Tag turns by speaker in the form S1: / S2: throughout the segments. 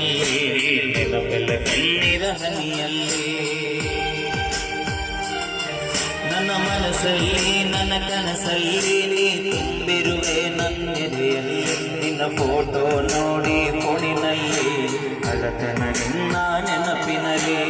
S1: ಮನಸ್ಸಲ್ಲಿ ನೆನಪೆಲ್ಲ ಕಣ್ಣೀರ ಹನಿಯಲ್ಲಿ ನನ್ನ ಮನಸ್ಸಲ್ಲಿ ನನ್ನ ಕನಸಲ್ಲಿ ನೀ ತುಂಬಿರುವೆ ನನ್ನೆದೆಯಲ್ಲಿ ನಿನ್ನ ಫೋಟೋ ನೋಡಿ ಫೋನಿನಲ್ಲಿ ಅಳತನ ನಿನ್ನ ನೆನಪಿನಲ್ಲಿ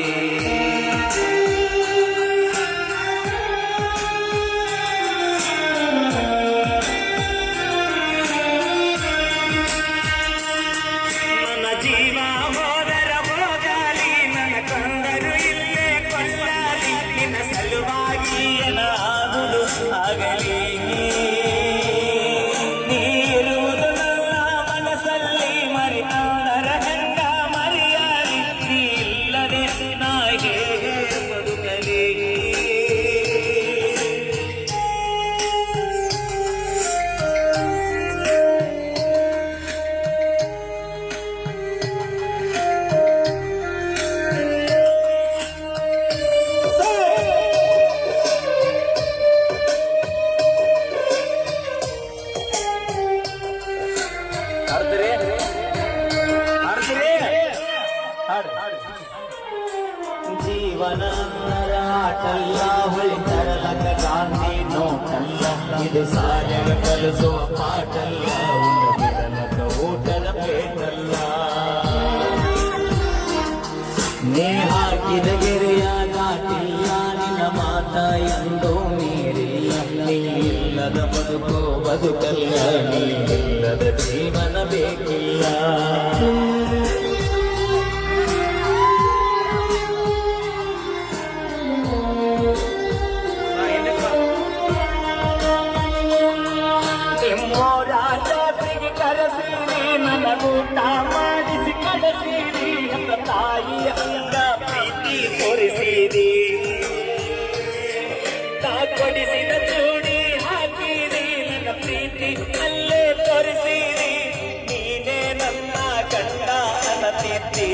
S1: ಜೀವನ ಆಟಲ್ಲ ಹೊಳಿತರಲಕ ಗಾಂಧಿ ನೋಟಲ್ಲ ಇದು ಸಾಯಗ ಕಲಿಸುವ ಪಾಠಲ್ಲ ಉಂಡಬಿಡಲಕ ಊಟದ ಪೇಟಲ್ಲ ನೀ ಹಾಕಿದ ಗೆರೆಯ ದಾಟಿಲ್ಲ ನಿನ್ನ ಮಾತ ಎಂದೋ ಮೀರಿಲ್ಲ ನೀ ಇಲ್ಲದ ಬದುಕೋ ಬದುಕಲ್ಲ ನೀ ಇಲ್ಲದ ಜೀವನ ಬೇಕಿಲ್ಲ ಊಟ ಮಾಡಿಸಿ ಕಳಿಸಿರಿ ನನ್ನ ತಾಯಿಯ ಪ್ರೀತಿ ತೋರಿಸಿರಿ ಕೊಡಿಸಿದ ಚೂಡಿ ಹಾಕಿರಿ ನನ್ನ ಪ್ರೀತಿ ಅಲ್ಲೇ ತೋರಿಸಿರಿ ನೀನೇ ನನ್ನ ಗಂಡ ಅನ್ನತಿದ್ದಿ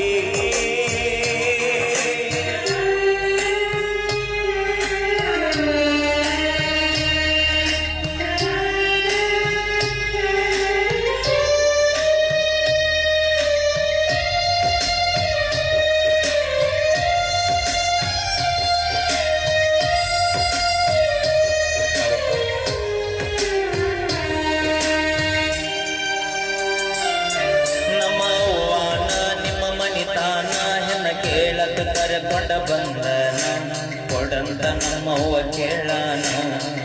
S1: ಕರೆಕೊಂಡ ಬಂದನ ಕೊಡಂತ ನಮ್ಮವ್ವ ಕೇಳಾನ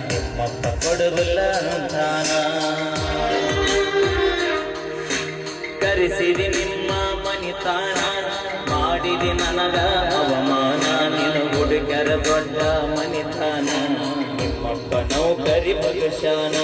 S1: ನಿಮ್ಮಪ್ಪ ಕೊಡುದಿಲ್ಲ ಅಂತಾನ ಕರೆಸಿದಿ ನಿಮ್ಮ ಮನಿತಾಣ ಮಾಡಿದಿ ನನಗ ಅವಮಾನ ನಿನ್ನ ಹುಡುಗರ ದೊಡ್ಡ ಮನಿತಾನ ನಿಮ್ಮಪ್ಪ ನೌಕರಿ ಬದುಶಾನ